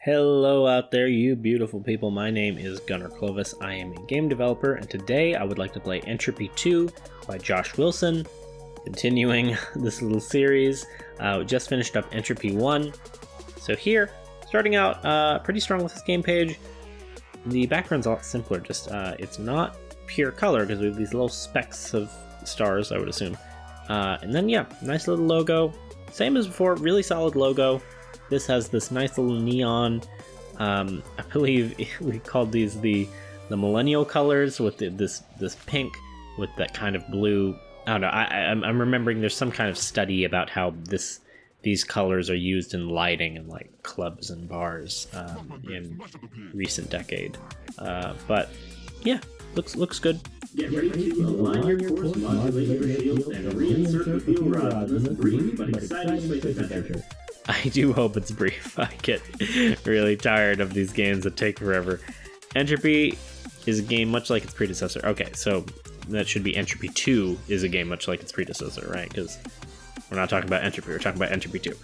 Hello out there, you beautiful people. My name is Gunnar Clovis. I am a game developer, and today I would like to play Entropy 2 by Josh Wilson, continuing this little series. We just finished up Entropy 1. So here, starting out pretty strong with this game page. The background's a lot simpler, just it's not pure color because we have these little specks of stars, I would assume. And then yeah, nice little logo. Same as before, really solid logo. This has this nice little neon, I believe we called these the millennial colors with this pink with that kind of blue. I don't know, I'm remembering there's some kind of study about how these colors are used in lighting in like clubs and bars in recent decade. But yeah, looks good. Get ready to align your course, modulate your shields, and reinsert the fuel rods in this brief but exciting space adventure. I do hope it's brief. I get really tired of these games that take forever. Entropy is a game much like its predecessor. Okay, so that should be Entropy 2 is a game much like its predecessor, right? Because we're not talking about Entropy, we're talking about Entropy 2.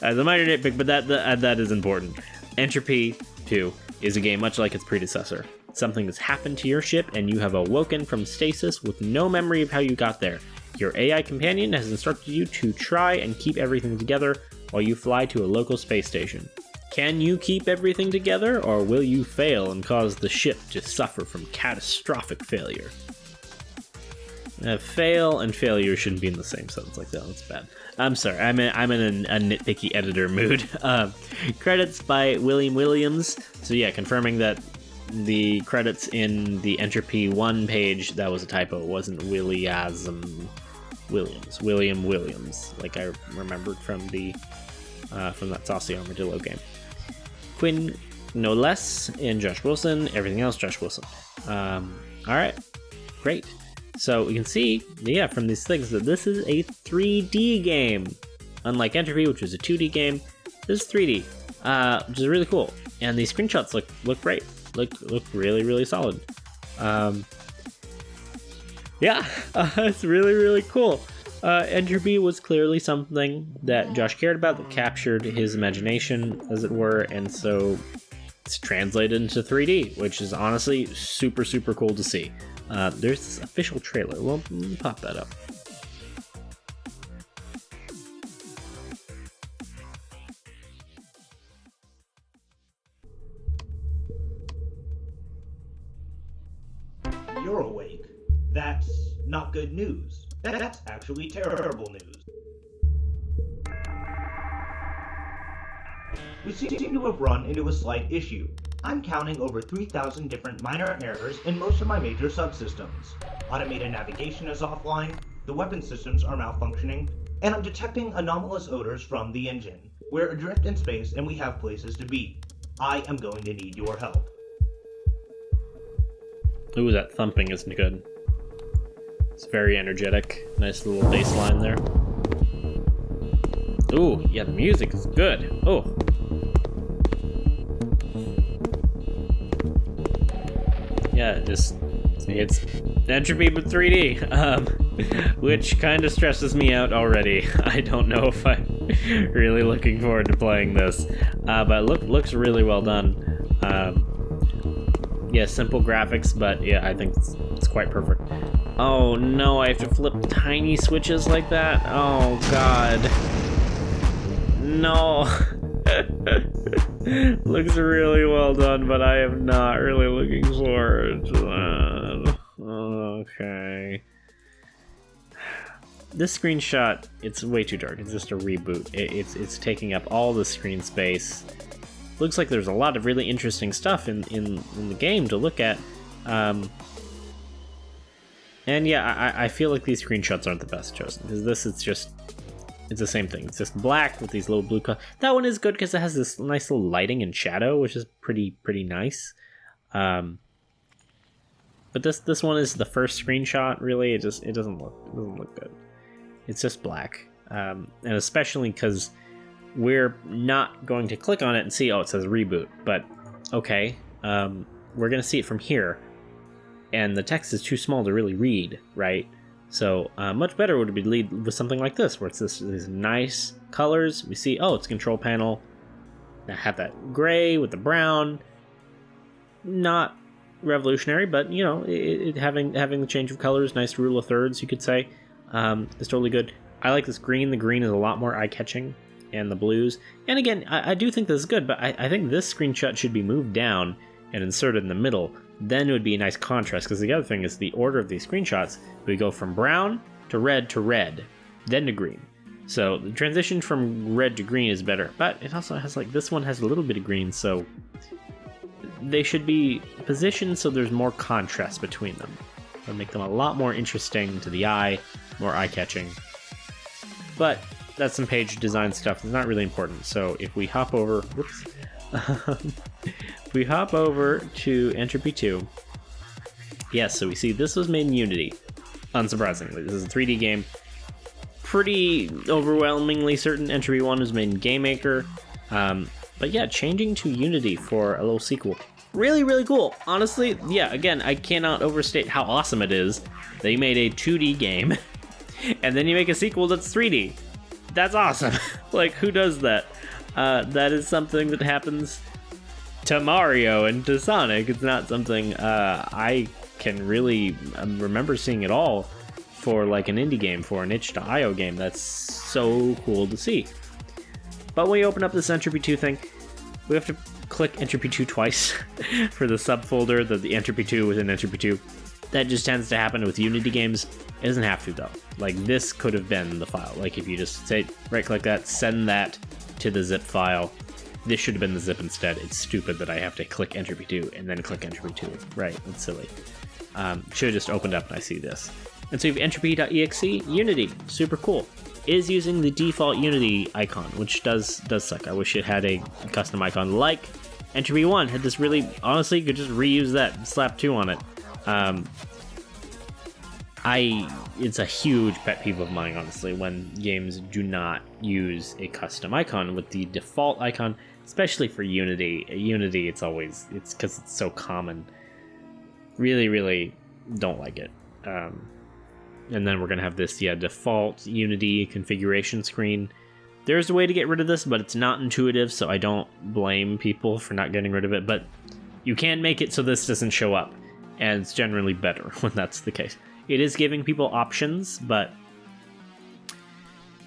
As a minor nitpick, but that is important. Entropy 2 is a game much like its predecessor. Something has happened to your ship and you have awoken from stasis with no memory of how you got there. Your AI companion has instructed you to try and keep everything together while you fly to a local space station. Can you keep everything together, or will you fail and cause the ship to suffer from catastrophic failure? Fail and failure shouldn't be in the same sentence like that. That's bad. I'm sorry. I'm in a nitpicky editor mood. Credits by William Williams. So yeah, confirming that the credits in the Entropy 1 page, that was a typo. It wasn't William Williams, like I remembered from that Saucy Armadillo game. Quinn no less and Josh Wilson, everything else Josh Wilson. Alright, great. So we can see, yeah, from these things that this is a 3D game. Unlike Entropy, which was a 2D game, this is 3D, which is really cool. And these screenshots look great. Look really, really solid. Yeah, it's really cool. Entropy was clearly something that Josh cared about, that captured his imagination, as it were, and so it's translated into 3D, which is honestly super cool to see. There's this official trailer. We'll pop that up. You're awake. That's not good news. That's actually terrible news. We seem to have run into a slight issue. I'm counting over 3,000 different minor errors in most of my major subsystems. Automated navigation is offline, the weapon systems are malfunctioning, and I'm detecting anomalous odors from the engine. We're adrift in space and we have places to be. I am going to need your help. Ooh, that thumping isn't good. It's very energetic. Nice little bass line there. Ooh, yeah, the music is good. Oh. Yeah, it's Entropy but 3D, which kind of stresses me out already. I don't know if I'm really looking forward to playing this, but looks really well done. Yeah, simple graphics, but yeah, I think it's quite perfect. Oh no, I have to flip tiny switches like that? Oh god. No. Looks really well done, but I am not really looking forward to that. Okay. This screenshot, it's way too dark. It's just a reboot. It's taking up all the screen space. Looks like there's a lot of really interesting stuff in the game to look at. And yeah, I feel like these screenshots aren't the best chosen, because this is just, it's the same thing. It's just black with these little blue colors. That one is good because it has this nice little lighting and shadow, which is pretty nice. But this one is the first screenshot. Really, it doesn't look good. It's just black, and especially because we're not going to click on it and see, oh, it says reboot. But okay, we're gonna see it from here. And the text is too small to really read, right? So much better would be lead with something like this, where it's these nice colors. We see, oh, it's control panel. I have that gray with the brown. Not revolutionary, but having the change of colors, nice rule of thirds, you could say, is totally good. I like this green. The green is a lot more eye-catching, and the blues. And again, I do think this is good, but I think this screenshot should be moved down and inserted in the middle. Then it would be a nice contrast, because the other thing is the order of these screenshots. We go from brown to red, then to green. So the transition from red to green is better, but it also has this one has a little bit of green, so they should be positioned so there's more contrast between them. It'll make them a lot more interesting to the eye, more eye-catching. But that's some page design stuff that's not really important. So if we hop over, if we hop over to Entropy 2, yes, so we see this was made in Unity, unsurprisingly. This is a 3D game. Pretty overwhelmingly certain Entropy 1 was made in GameMaker. But yeah, changing to Unity for a little sequel. Really, really cool. Honestly, yeah, again, I cannot overstate how awesome it is that you made a 2D game and then you make a sequel that's 3D. That's awesome. Who does that? That is something that happens to Mario and to Sonic. It's not something I can really remember seeing at all for an indie game, for an itch.io game. That's so cool to see. But when you open up this Entropy 2 thing, we have to click Entropy 2 twice for the subfolder that the Entropy 2 within Entropy 2. That just tends to happen with Unity games. It doesn't have to, though. This could have been the file. If you just say, right-click that, send that to the zip file. This should have been the zip instead. It's stupid that I have to click Entropy 2 and then click Entropy 2. Right, that's silly. Should have just opened up and I see this. And so you have entropy.exe, Unity, super cool. Is using the default Unity icon, which does suck. I wish it had a custom icon like Entropy 1 had this really, honestly, you could just reuse that and slap 2 on it. It's a huge pet peeve of mine, honestly, when games do not use a custom icon with the default icon, especially for Unity. Unity, it's because it's so common. Really, really don't like it. And then we're going to have this, default Unity configuration screen. There's a way to get rid of this, but it's not intuitive, so I don't blame people for not getting rid of it. But you can make it so this doesn't show up, and it's generally better when that's the case. It is giving people options, but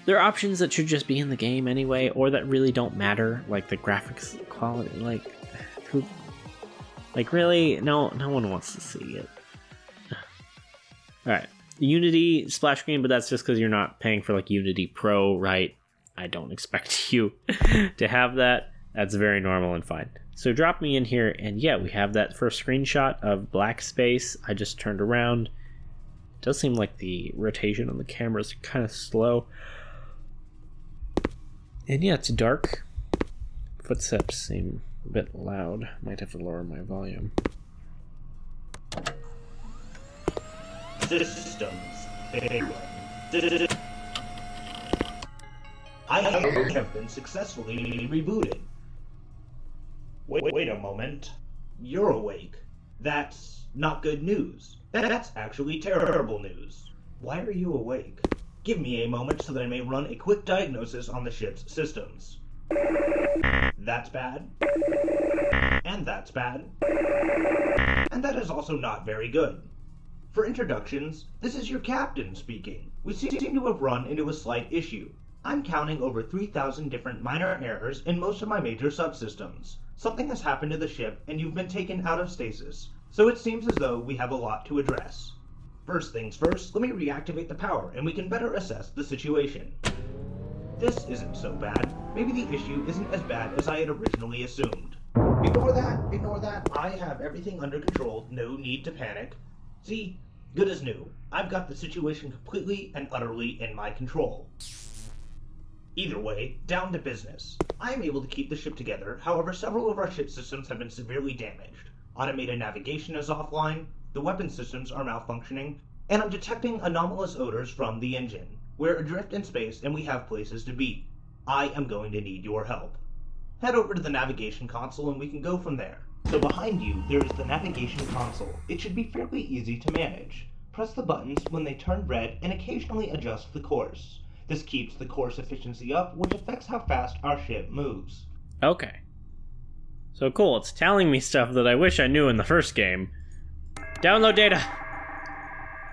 there are options that should just be in the game anyway, or that really don't matter, like the graphics quality. Really? No one wants to see it. Alright. Unity splash screen, but that's just because you're not paying for Unity Pro, right? I don't expect you to have that. That's very normal and fine. So drop me in here, and yeah, we have that first screenshot of black space. I just turned around. It does seem like the rotation on the camera is kind of slow. And yeah, it's dark. Footsteps seem a bit loud. Might have to lower my volume. Systems. I have been successfully rebooted. Wait a moment. You're awake. That's not good news. That's actually terrible news. Why are you awake? Give me a moment so that I may run a quick diagnosis on the ship's systems. That's bad. And that's bad. And that is also not very good. For introductions, this is your captain speaking. We seem to have run into a slight issue. I'm counting over 3,000 different minor errors in most of my major subsystems. Something has happened to the ship and you've been taken out of stasis, so it seems as though we have a lot to address. First things first, let me reactivate the power and we can better assess the situation. This isn't so bad. Maybe the issue isn't as bad as I had originally assumed. Ignore that. I have everything under control, no need to panic. See, good as new. I've got the situation completely and utterly in my control. Either way, down to business. I am able to keep the ship together, however several of our ship systems have been severely damaged. Automated navigation is offline, the weapon systems are malfunctioning, and I'm detecting anomalous odors from the engine. We're adrift in space and we have places to be. I am going to need your help. Head over to the navigation console and we can go from there. So behind you, there is the navigation console. It should be fairly easy to manage. Press the buttons when they turn red and occasionally adjust the course. This keeps the course efficiency up, which affects how fast our ship moves. Okay. So cool, it's telling me stuff that I wish I knew in the first game. Download data!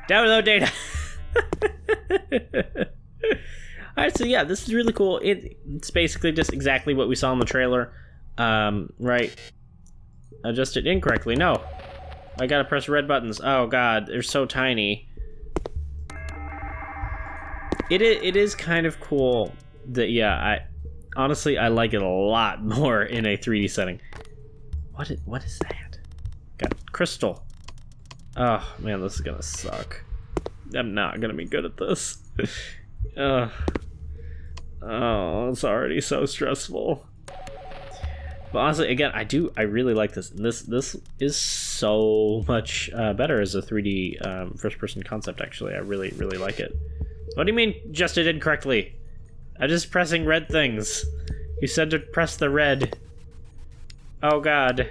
Download data! Alright, so yeah, this is really cool. It's basically just exactly what we saw in the trailer. Right. Adjusted incorrectly. No. I gotta press red buttons. Oh god, they're so tiny. It is kind of cool that, yeah, honestly, I like it a lot more in a 3D setting. What is that? Got crystal. Oh, man, this is gonna suck. I'm not gonna be good at this. Oh, it's already so stressful. But honestly, again, I really like this. This is so much better as a 3D first-person concept, actually. I really like it. What do you mean, adjusted incorrectly? I'm just pressing red things. You said to press the red. Oh god.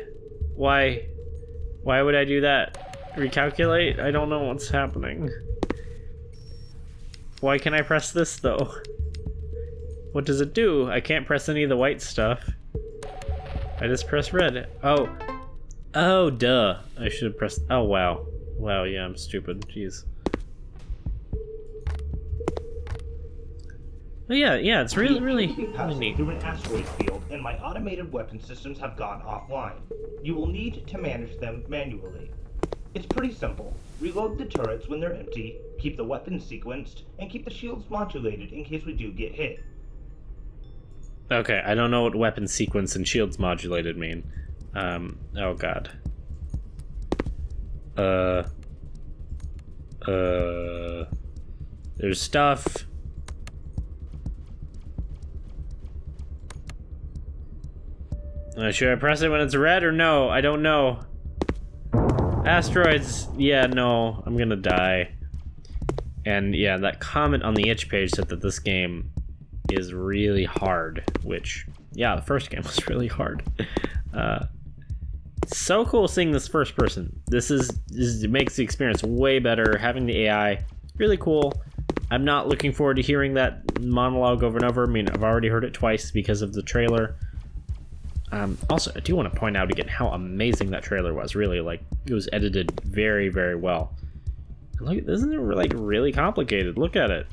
Why would I do that? Recalculate? I don't know what's happening. Why can I press this, though? What does it do? I can't press any of the white stuff. I just press red. Oh. Oh, duh. I should have pressed... Oh, wow. Wow, yeah, I'm stupid. Jeez. But yeah, it's really neat. Through an asteroid field, and my automated weapon systems have gone offline. You will need to manage them manually. It's pretty simple. Reload the turrets when they're empty, keep the weapons sequenced, and keep the shields modulated in case we do get hit. Okay, I don't know what weapon sequence and shields modulated mean. Oh god. There's stuff. Should I press it when it's red or no? I don't know. Asteroids. Yeah, no. I'm gonna die. And yeah, that comment on the itch page said that this game is really hard, which, yeah, the first game was really hard. So cool seeing this first person. This makes the experience way better. Having the AI, really cool. I'm not looking forward to hearing that monologue over and over. I mean, I've already heard it twice because of the trailer. Also, I do want to point out again how amazing that trailer was. Really, like, it was edited very, very well. And look, isn't it like really complicated? Look at it.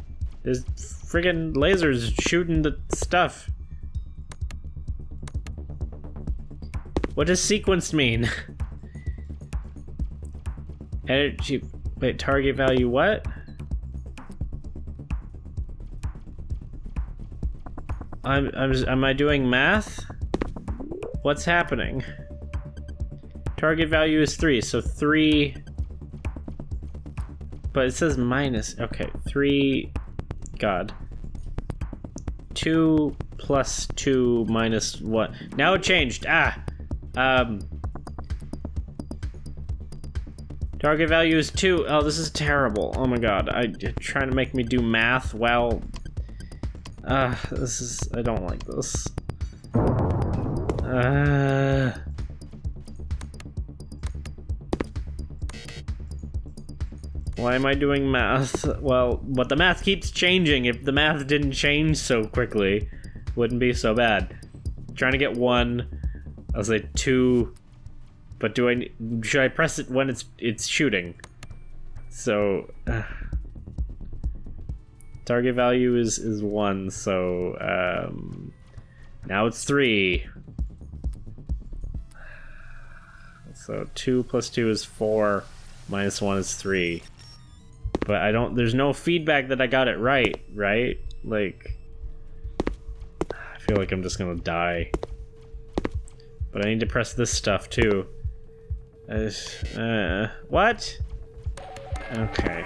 There's friggin' lasers shooting the stuff. What does sequenced mean? Energy. Wait, target value what? Am I doing math? What's happening? Target value is 3, so 3... But it says minus... Okay, 3... God. 2 plus 2 minus what? Now it changed! Target value is 2. Oh, this is terrible. Oh my god. You're trying to make me do math? Well... this is... I don't like this. Why am I doing math? Well, but the math keeps changing. If the math didn't change so quickly, wouldn't be so bad. Trying to get 1. I'll say 2. But should I press it when it's shooting? So target value is 1, so now it's 3. So 2 plus 2 is 4, minus 1 is 3. But there's no feedback that I got it right? Like, I feel like I'm just gonna die. But I need to press this stuff too. What? Okay.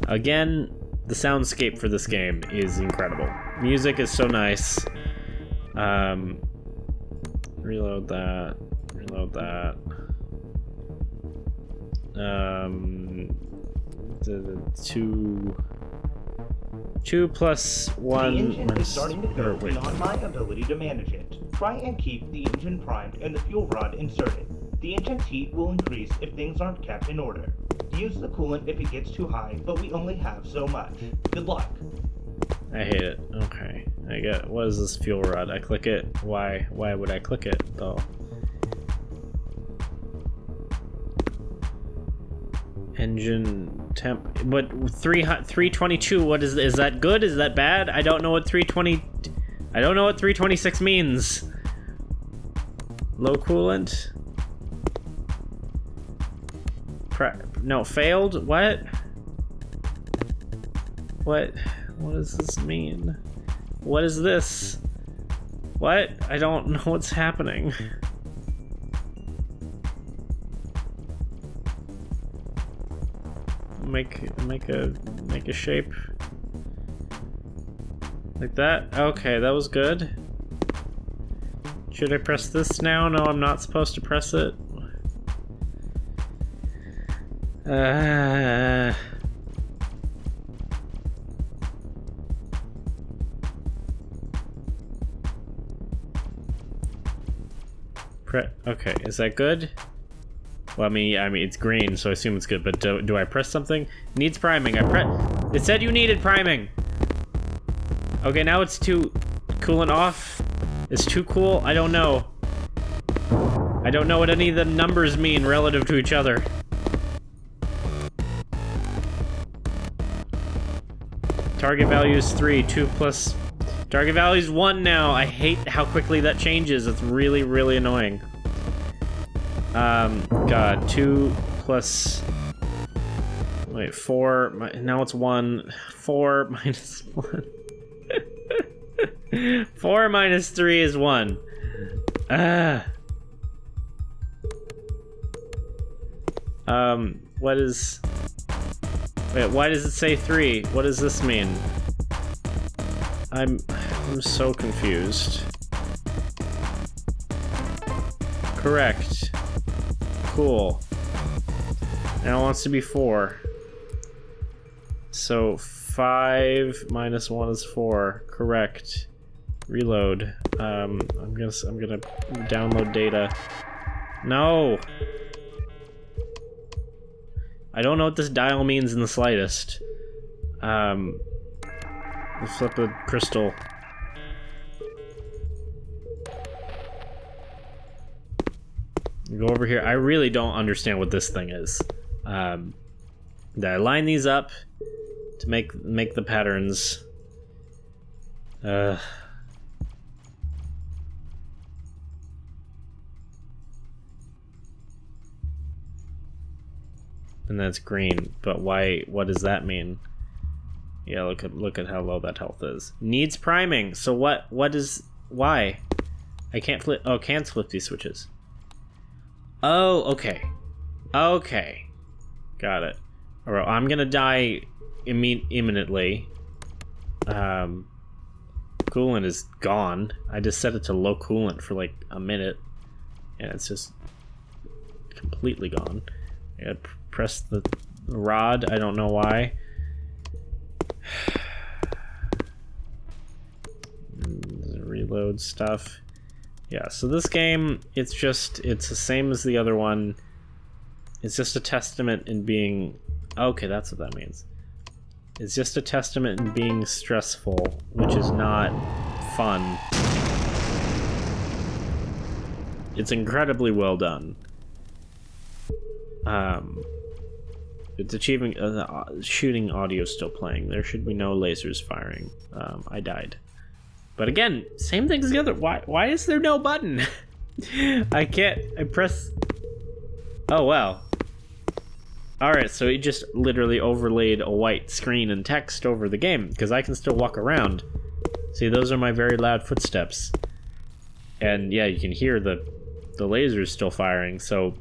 Again, the soundscape for this game is incredible. Music is so nice. Reload that. Reload that. 2 plus 1. The engine is starting to go beyond my ability to manage it. Try and keep the engine primed and the fuel rod inserted. The intense heat will increase if things aren't kept in order. Use the coolant if it gets too high, but we only have so much. Good luck. I hate it. Okay. I get, what is this fuel rod? I click it. Why would I click it though? Engine temp, but 322, what is that good? Is that bad? I don't know what 326 means. Low coolant? No, failed? What? What does this mean? What is this? What? I don't know what's happening. Make a shape like that. Okay, that was good. Should I press this now? No, I'm not supposed to press it. Okay, is that good? Well, I mean, it's green, so I assume it's good, but do I press something? Needs priming. It said you needed priming! Okay, now it's too coolant off. It's too cool? I don't know. I don't know what any of the numbers mean relative to each other. Target value is 3, 2 plus... Target value is 1 now. I hate how quickly that changes. It's really, really annoying. God, 2 plus... Wait, 4... Now it's 1. 4 minus 1. 4 minus 3 is 1. What is... Wait, why does it say 3? What does this mean? I'm so confused. Correct. Cool. Now it wants to be 4. So 5 minus 1 is 4. Correct. Reload. I'm gonna download data. No! I don't know what this dial means in the slightest. Let's flip a crystal. Go over here. I really don't understand what this thing is. Did I line these up to make the patterns? And that's green, but why? What does that mean? Yeah, look at how low that health is. Needs priming. So what is... Why? I can't flip... Oh, can't flip these switches. Oh, okay. Okay. Got it. Alright, I'm gonna die imminently. Coolant is gone. I just set it to low coolant for like a minute. And it's just... completely gone. I gotta press the rod. I don't know why. Reload stuff. Yeah, so this game, it's the same as the other one. It's just a testament in being... Okay, that's what that means. It's just a testament in being stressful, which is not fun. It's incredibly well done. It's achieving... shooting audio still playing. There should be no lasers firing. I died. But again, same thing as the other. Why is there no button? I press... Oh, wow. Alright, so it just literally overlaid a white screen and text over the game, because I can still walk around. See, those are my very loud footsteps. And yeah, you can hear the lasers still firing, so...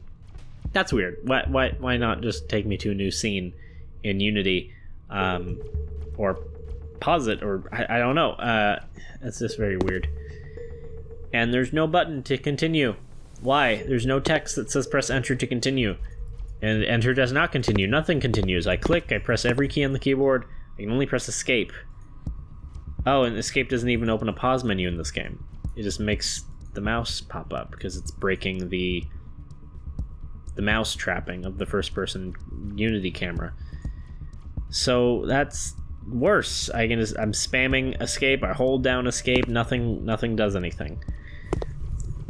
That's weird. Why not just take me to a new scene in Unity, or pause it, or I don't know. It's just very weird. And there's no button to continue. Why? There's no text that says press enter to continue, and enter does not continue. Nothing continues. I click. I press every key on the keyboard. I can only press escape. Oh, and escape doesn't even open a pause menu in this game. It just makes the mouse pop up because it's breaking the the mouse trapping of the first-person Unity camera. So that's worse. I'm spamming escape. I hold down escape. Nothing does anything.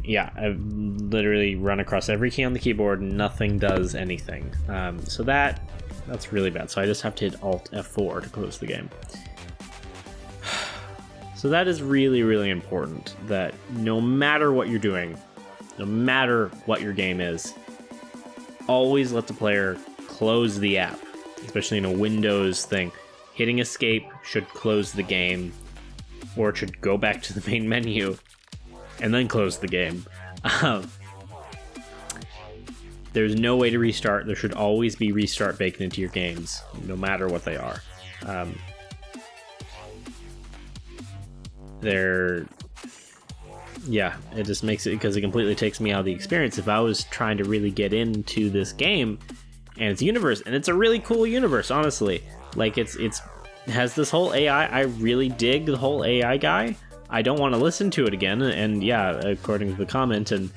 Yeah, I've literally run across every key on the keyboard. Nothing does anything. So that's really bad. So I just have to hit Alt F4 to close the game. So that is really, really important, that no matter what you're doing, no matter what your game is, always let the player close the app, especially in a Windows thing. Hitting escape should close the game, or it should go back to the main menu and then close the game. There's no way to restart. There should always be restart baked into your games, no matter what they are. Yeah, it just makes it, because it completely takes me out of the experience. If I was trying to really get into this game and its universe, and it's a really cool universe, honestly. Like, it has this whole AI. I really dig the whole AI guy. I don't want to listen to it again. And yeah, according to the comment and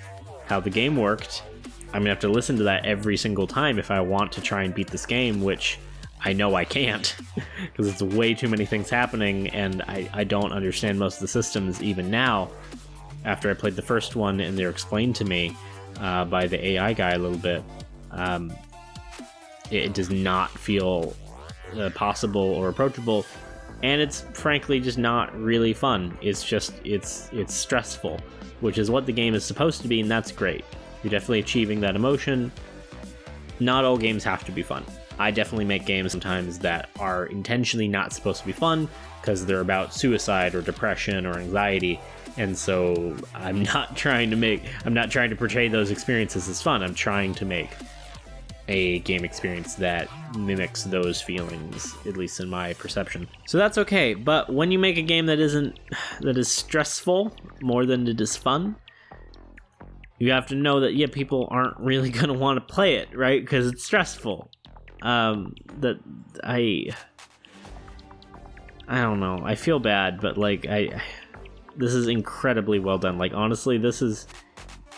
how the game worked, I'm gonna have to listen to that every single time if I want to try and beat this game, which I know I can't, because it's way too many things happening, and I don't understand most of the systems even now. After I played the first one and they're explained to me by the AI guy a little bit, it does not feel possible or approachable, and it's frankly just not really fun. It's stressful, which is what the game is supposed to be, and that's great. You're definitely achieving that emotion. Not all games have to be fun. I definitely make games sometimes that are intentionally not supposed to be fun because they're about suicide or depression or anxiety, and so I'm not trying to portray those experiences as fun. I'm trying to make a game experience that mimics those feelings, at least in my perception. So that's okay, but when you make a game that is stressful more than it is fun, you have to know that, yeah, people aren't really gonna want to play it, right? Because it's stressful. That I don't know. I feel bad, but like this is incredibly well done. Like, honestly, this is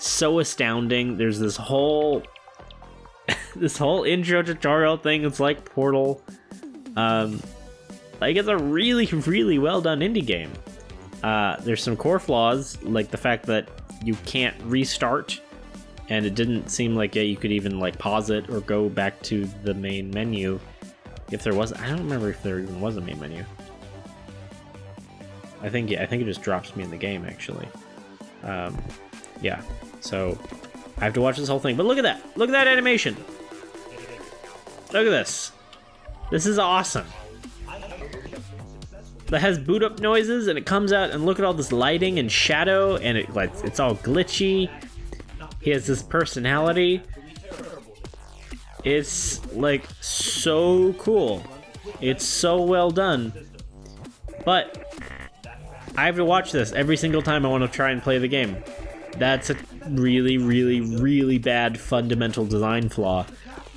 so astounding. There's this whole intro tutorial thing. It's like Portal. Like, it's a really, really well done indie game. There's some core flaws, like the fact that you can't restart, and it didn't seem like you could even like pause it or go back to the main menu. If there was, I don't remember if there even was a main menu. I think it just drops me in the game, actually. Yeah, so I have to watch this whole thing. But look at that! Look at that animation! Look at this! This is awesome! That has boot up noises, and it comes out, and look at all this lighting and shadow, and it's all glitchy. He has this personality. It's like so cool. It's so well done. But I have to watch this every single time I want to try and play the game. That's a really, really, really bad fundamental design flaw.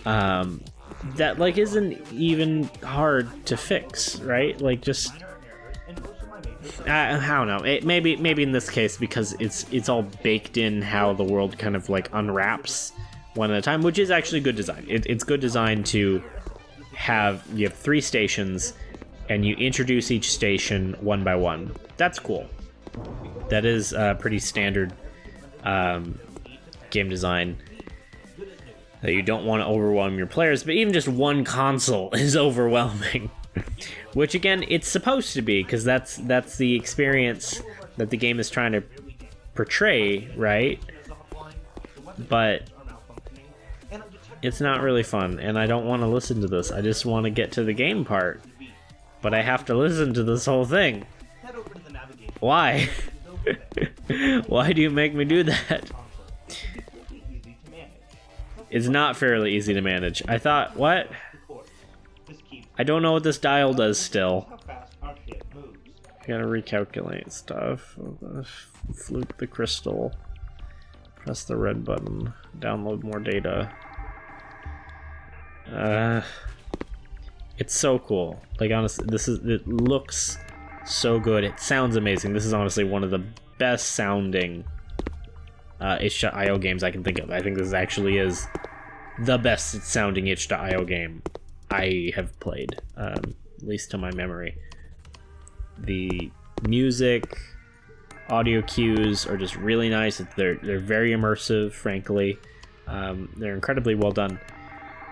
That like isn't even hard to fix, right? Like, just I don't know. Maybe in this case, because it's all baked in how the world kind of like unwraps one at a time, which is actually good design. It's good design to you have 3 stations, and you introduce each station one by one. That's cool. That is pretty standard game design. That you don't want to overwhelm your players, but even just one console is overwhelming. Which, again, it's supposed to be, because that's the experience that the game is trying to portray, right? But it's not really fun, and I don't want to listen to this. I just want to get to the game part. But I have to listen to this whole thing. Why? Why do you make me do that? It's not fairly easy to manage. I thought, what? I don't know what this dial does still. I gotta recalculate stuff. Fluke the crystal. Press the red button. Download more data. It's so cool. Like, honestly, it looks so good. It sounds amazing. This is honestly one of the best sounding itch.io games I can think of. I think this actually is the best sounding itch.io game I have played, at least to my memory. The music, audio cues are just really nice. They're very immersive, frankly. They're incredibly well done.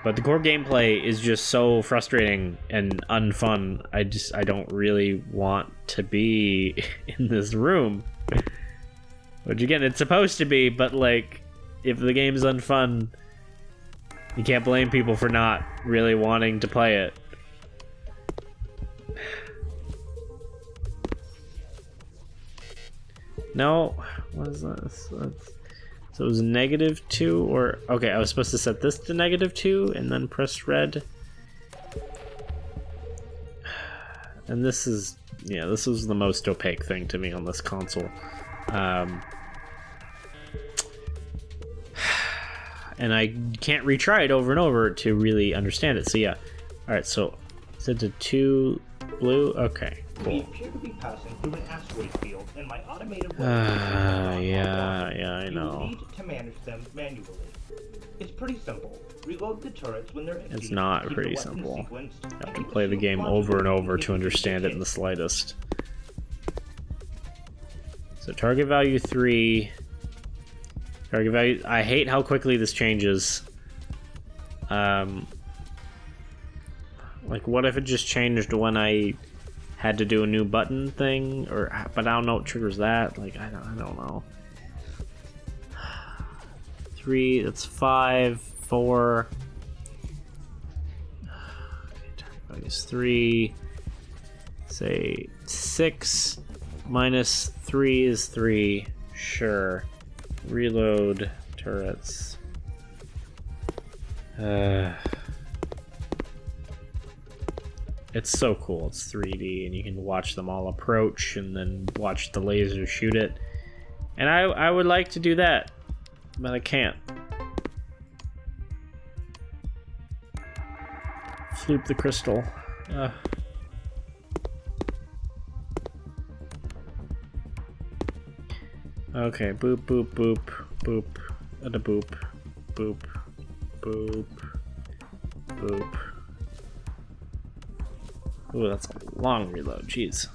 But the core gameplay is just so frustrating and unfun. I don't really want to be in this room. Which again, it's supposed to be, but like, if the game's unfun, you can't blame people for not really wanting to play it. No, what is this? So it was -2, or okay, I was supposed to set this to -2 and then press red. And this is, yeah, this was the most opaque thing to me on this console. And I can't retry it over and over to really understand it. So yeah, all right. So set to 2 blue. Okay, We cool. appear to be passing through an asteroid field, and my automated Yeah, I You will know. need to manage them manually. It's pretty simple. Reload the turrets when they're empty. It's not keep pretty the weapons simple. sequenced, I have and to keep play the shield game module over and over if to you understand it can. in the slightest. So target value 3. Target value. I hate how quickly this changes. Like, what if it just changed when I had to do a new button thing? Or, but I don't know what triggers that. Like, I don't know. 3. That's 5. 4. Okay, target value is 3. Say 6 minus 3 is 3. Sure. Reload turrets. It's so cool. It's 3D, and you can watch them all approach, and then watch the laser shoot it. And I would like to do that, but I can't. Floop the crystal. Okay, boop, boop, boop, boop, and a boop, boop, boop, boop. Ooh, that's a long reload, jeez.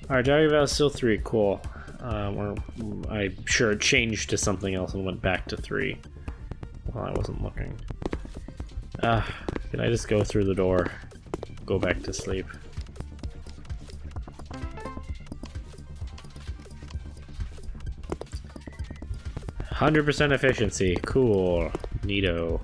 Alright, target value is still 3, cool. I'm sure it changed to something else and went back to 3 while I wasn't looking. Can I just go through the door? Go back to sleep. 100% efficiency. Cool. Neato.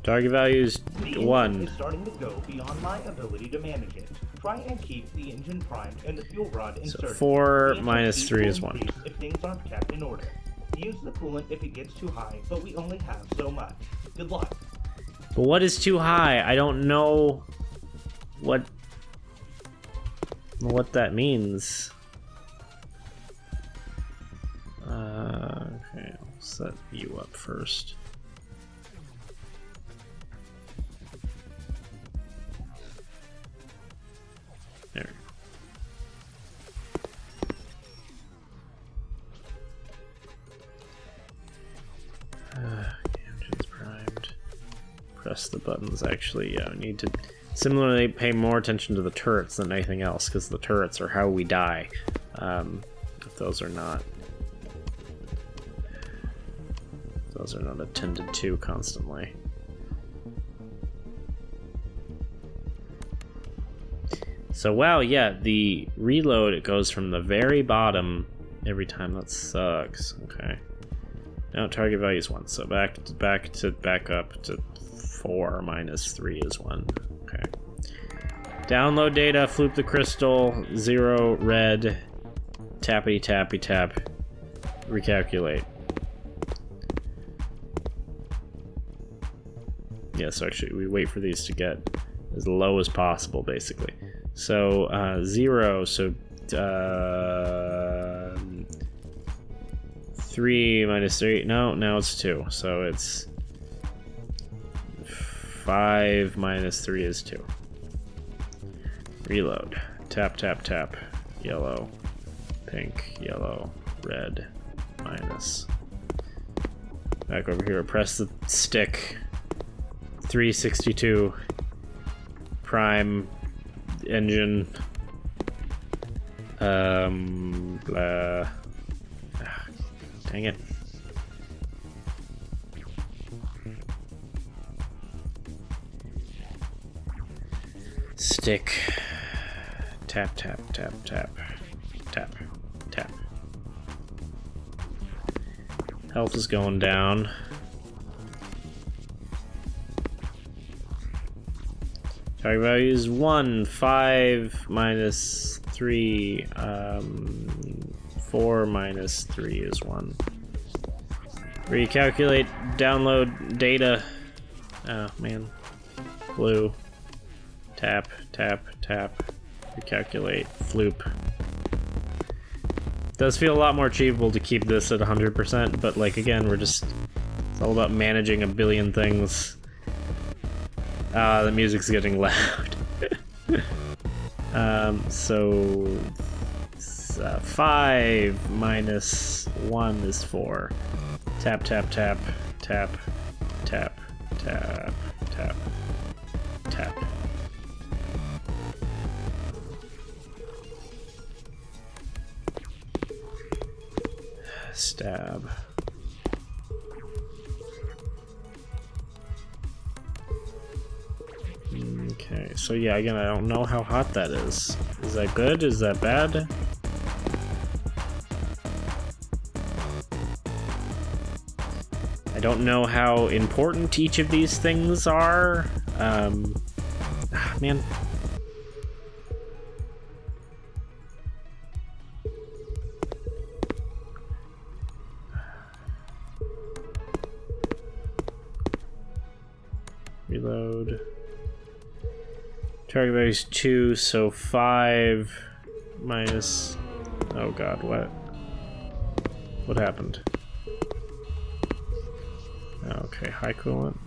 Target value is The engine 1. is starting to go beyond my ability to manage it. Try and keep the engine primed and the fuel rod inserted. 4 The minus engine 3 speed is will 1. increase if things aren't kept in order. Use the coolant if it gets too high, but we only have so much. Good luck. But what is too high? I don't know what that means. Okay, I'll set you up first. There. Engine's primed. Press the buttons. Actually, yeah, we need to similarly pay more attention to the turrets than anything else, because the turrets are how we die. If those are not attended to constantly. So wow, yeah, the reload, it goes from the very bottom every time. That sucks. Okay. Now target value is 1, so back up to 4 minus 3 is 1. Okay. Download data, floop the crystal, 0 red, tappity tappy tap, recalculate. Yes, actually, we wait for these to get as low as possible, basically. So 0, so 3 minus 3, no, now it's 2, so it's 5 minus 3 is 2. Reload, tap tap tap, yellow, pink, yellow, red, minus. Back over here, press the stick. 362. Prime engine. Blah. Dang it. Stick. Tap, tap, tap, tap. Tap, tap. Health is going down. Target value is 1, 5 minus 3, 4 minus 3 is 1. Recalculate, download data. Oh man. Blue. Tap, tap, tap. Recalculate, floop. Does feel a lot more achievable to keep this at 100%, but like again, it's all about managing a billion things. The music's getting loud. So 5 minus 1 is 4. Tap, tap, tap, tap, tap, tap, tap, tap. Stab. Okay, so yeah, again, I don't know how hot that is. Is that good? Is that bad? I don't know how important each of these things are. Man. Reload. Target value is 2, so 5 minus... Oh god, what? What happened? Okay, high coolant.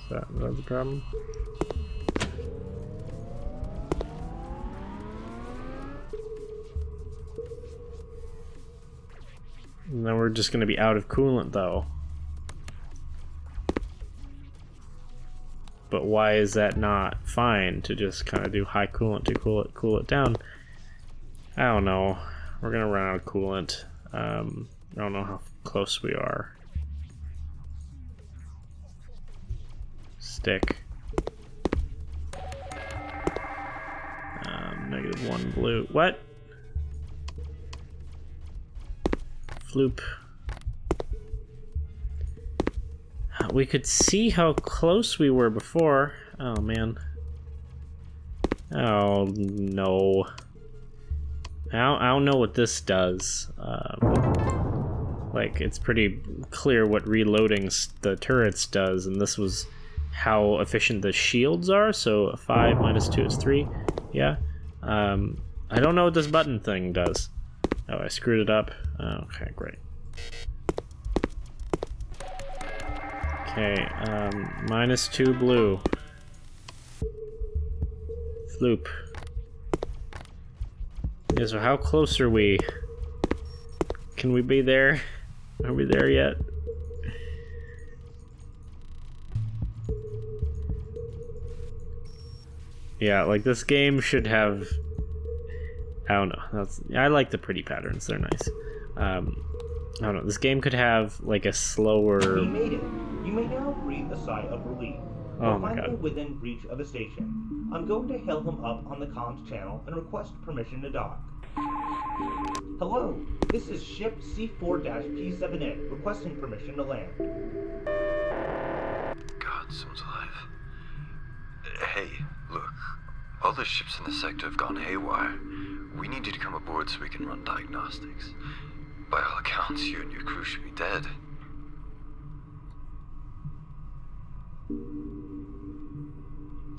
Is that the problem? And then we're just gonna be out of coolant though. But why is that not fine to just kind of do high coolant to cool it down? I don't know. We're gonna run out of coolant. I don't know how close we are. Stick. -1 blue. What? Floop. We could see how close we were before. Oh man. Oh no. I don't know what this does. Like, it's pretty clear what reloading the turrets does, and this was how efficient the shields are. So 5 minus 2 is 3. Yeah. I don't know what this button thing does. Oh, I screwed it up. Okay, great. Okay, -2 blue. Floop. Yeah, so how close are we? Can we be there? Are we there yet? Yeah, like this game should have... I don't know. I like the pretty patterns. They're nice. I don't know. This game could have like a slower... We made it. You may now breathe a sigh of relief. Oh We're my finally god. within reach of a station. I'm going to hail him up on the comms channel and request permission to dock. Hello, this is ship C4-P7A, requesting permission to land. God, someone's alive. Hey, look. All the ships in the sector have gone haywire. We need you to come aboard so we can run diagnostics. By all accounts, you and your crew should be dead.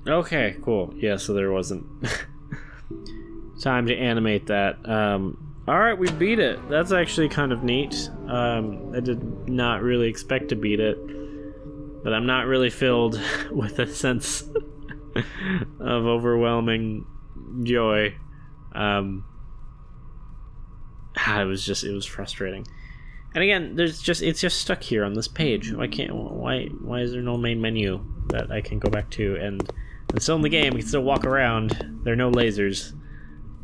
Okay, cool. Yeah, so there wasn't time to animate that. Alright, we beat it. That's actually kind of neat. I did not really expect to beat it, but I'm not really filled with a sense of overwhelming joy. it was frustrating. And again, it's just stuck here on this page. Why is there no main menu that I can go back to? And I'm still in the game, I can still walk around. There are no lasers,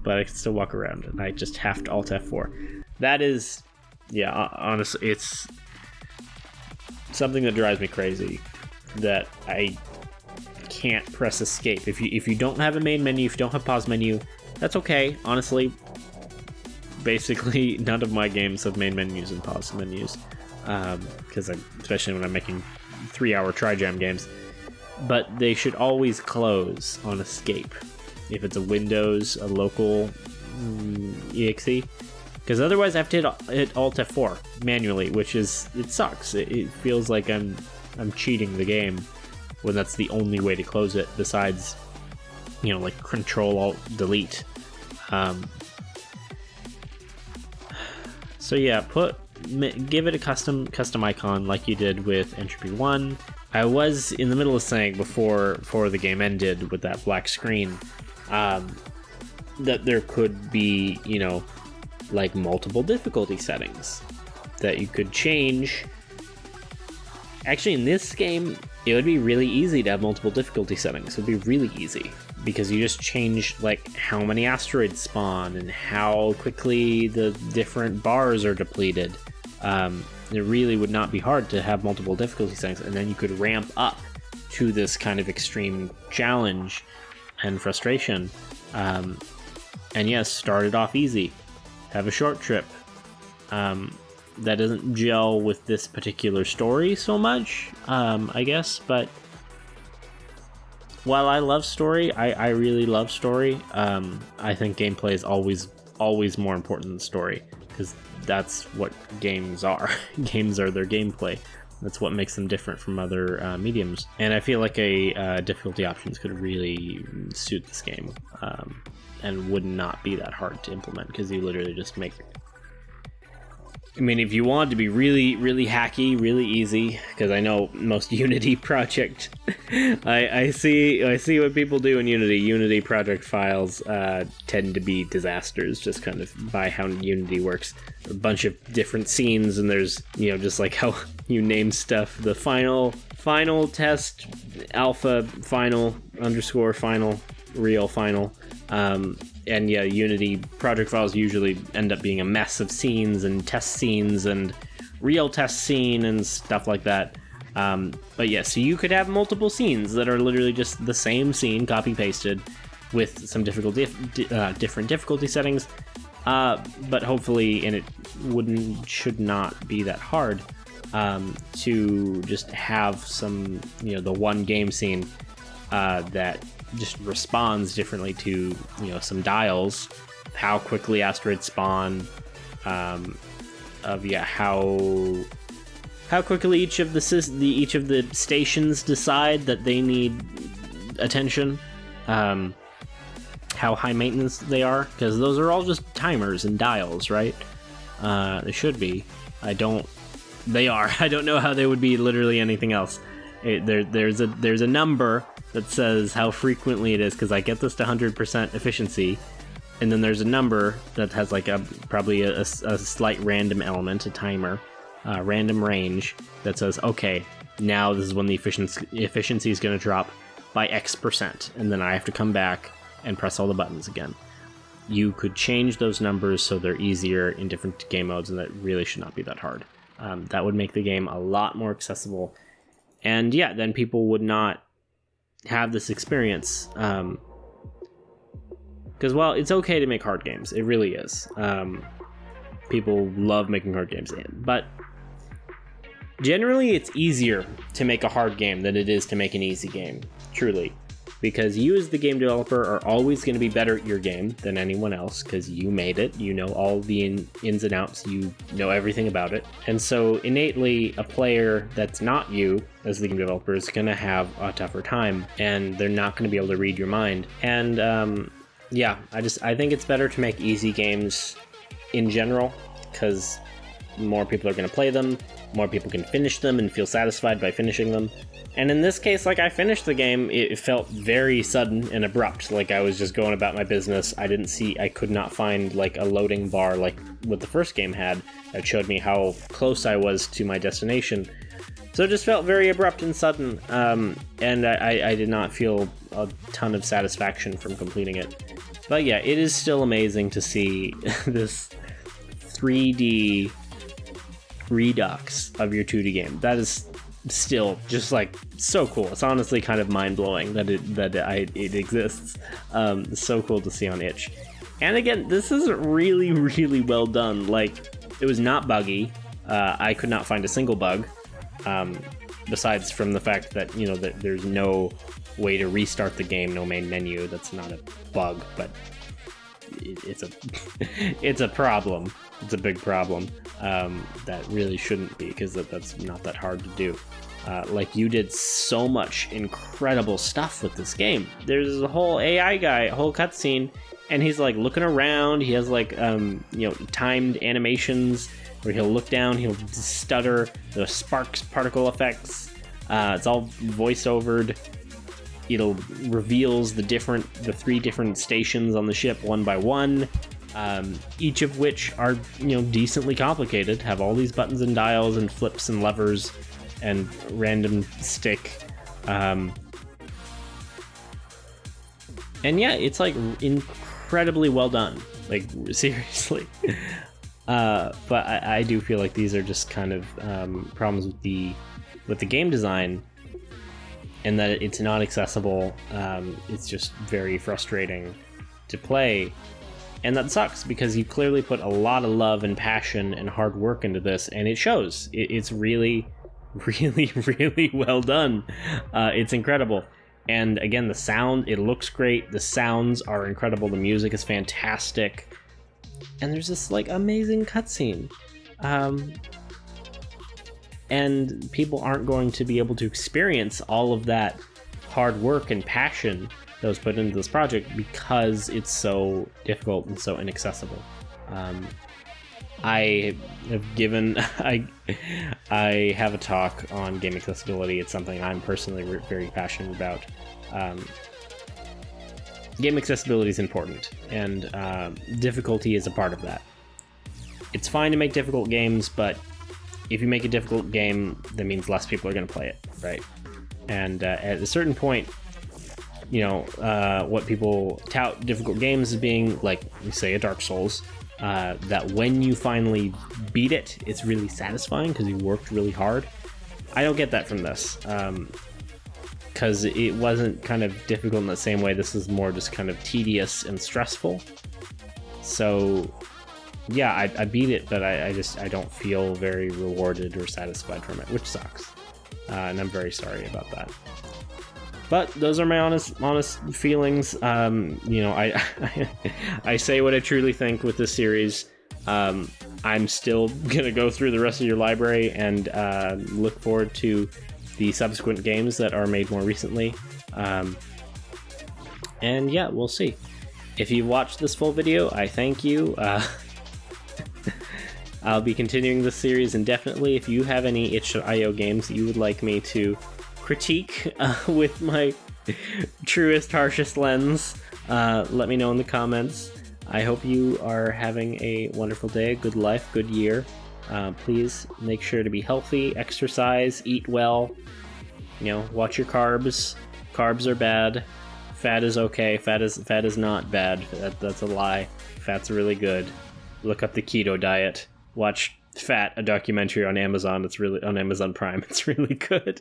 but I can still walk around, and I just have to Alt F4. That is, honestly, it's something that drives me crazy, that I can't press escape. If you don't have a main menu, if you don't have pause menu, that's okay. Honestly, basically none of my games have main menus and pause menus, because especially when I'm making 3-hour tri-jam games. But they should always close on escape if it's a Windows, a local exe, because otherwise I have to hit Alt F4 manually, it sucks. It feels like I'm cheating the game when that's the only way to close it, besides, like Control Alt Delete. So yeah, give it a custom icon like you did with Entropy 1. I was in the middle of saying before the game ended with that black screen, that there could be, like multiple difficulty settings that you could change. Actually, in this game, it would be really easy to have multiple difficulty settings. It would be really easy, because you just change like how many asteroids spawn and how quickly the different bars are depleted. It really would not be hard to have multiple difficulty settings, and then you could ramp up to this kind of extreme challenge and frustration. And yes, start it off easy. Have a short trip. That doesn't gel with this particular story so much, I guess, but while I love story, I really love story, I think gameplay is always more important than story, because that's what games are. Games are their gameplay. That's what makes them different from other mediums. And I feel like a difficulty options could really suit this game, and would not be that hard to implement, because you literally just make... I mean, if you want to be really, really hacky, really easy, because I know most Unity project, I see what people do in Unity. Unity project files tend to be disasters, just kind of by how Unity works. A bunch of different scenes, and there's, just like how you name stuff. The final test, alpha, final, underscore, final, real, final. And yeah, Unity project files usually end up being a mess of scenes and test scenes and real test scene and stuff like that. But yeah, so you could have multiple scenes that are literally just the same scene copy pasted with some different difficulty settings. But hopefully, and it should not be that hard to just have some, the one game scene that just responds differently to some dials, how quickly asteroids spawn, how quickly each of the stations decide that they need attention, how high maintenance they are, because those are all just timers and dials, right? They should be. They are. I don't know how they would be literally anything else. There's a number that says how frequently it is, because I get this to 100% efficiency, and then there's a number that has like probably a slight random element, a timer, random range that says, okay, now this is when the efficiency is going to drop by X%, and then I have to come back and press all the buttons again. You could change those numbers so they're easier in different game modes, and that really should not be that hard. That would make the game a lot more accessible, and yeah, then people would not have this experience, because while it's okay to make hard games, it really is. People love making hard games, but generally it's easier to make a hard game than it is to make an easy game, truly, because you as the game developer are always going to be better at your game than anyone else, because you made it, you know all the ins and outs, you know everything about it, and so innately a player that's not you as the game developer is going to have a tougher time, and they're not going to be able to read your mind. And I think it's better to make easy games in general, because more people are going to play them, more people can finish them and feel satisfied by finishing them. And in this case, like, I finished the game, it felt very sudden and abrupt, like I was just going about my business. I could not find, like, a loading bar like what the first game had that showed me how close I was to my destination. So it just felt very abrupt and sudden, and I did not feel a ton of satisfaction from completing it. But yeah, it is still amazing to see this 3D redux of your 2D game. That is still just, like, so cool. It's honestly kind of mind-blowing that it exists. It's so cool to see on itch. And again, this is really, really well done. Like, it was not buggy. I could not find a single bug. Besides from the fact that, you know, that there's no way to restart the game, no main menu. That's not a bug, but it's a problem. It's a big problem that really shouldn't be, because that's not that hard to do. Like, you did so much incredible stuff with this game. There's a whole AI guy, a whole cutscene, and he's, like, looking around. He has, like, timed animations where he'll look down, he'll stutter, the sparks particle effects. It's all voice-overed. It'll reveals the 3 different stations on the ship one by one, each of which are, decently complicated, have all these buttons and dials and flips and levers and random stick. And yeah, it's, like, incredibly well done, like, seriously. But I do feel like these are just kind of problems with the game design, and that it's not accessible. It's just very frustrating to play, and that sucks, because you clearly put a lot of love and passion and hard work into this, and it shows. It's really, really, really well done. It's incredible. And again, the sound, it looks great. The sounds are incredible. The music is fantastic. And there's this, like, amazing cutscene. And people aren't going to be able to experience all of that hard work and passion that was put into this project because it's so difficult and so inaccessible. I have a talk on game accessibility. It's something I'm personally very passionate about. Game accessibility is important, and difficulty is a part of that. It's fine to make difficult games, but if you make a difficult game, that means less people are going to play it, right? And at a certain point, what people tout difficult games as being, like, say, a Dark Souls, that when you finally beat it, it's really satisfying because you worked really hard. I don't get that from this. Because it wasn't kind of difficult in the same way. This is more just kind of tedious and stressful. So, yeah, I beat it, but I don't feel very rewarded or satisfied from it, which sucks. And I'm very sorry about that. But those are my honest feelings. I say what I truly think with this series. I'm still gonna go through the rest of your library and look forward to the subsequent games that are made more recently. And yeah, we'll see. If you've watched this full video, I thank you. I'll be continuing this series indefinitely. If you have any itch.io games that you would like me to critique with my truest, harshest lens, let me know in the comments. I hope you are having a wonderful day, good life, good year. Please make sure to be healthy, exercise, eat well, watch your carbs. Carbs are bad. Fat is okay. Fat is not bad. That's a lie. Fat's really good. Look up the keto diet. Watch Fat, a documentary on Amazon. It's really on Amazon Prime. It's really good.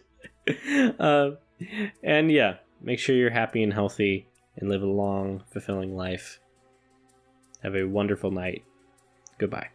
And yeah, make sure you're happy and healthy and live a long, fulfilling life. Have a wonderful night. Goodbye.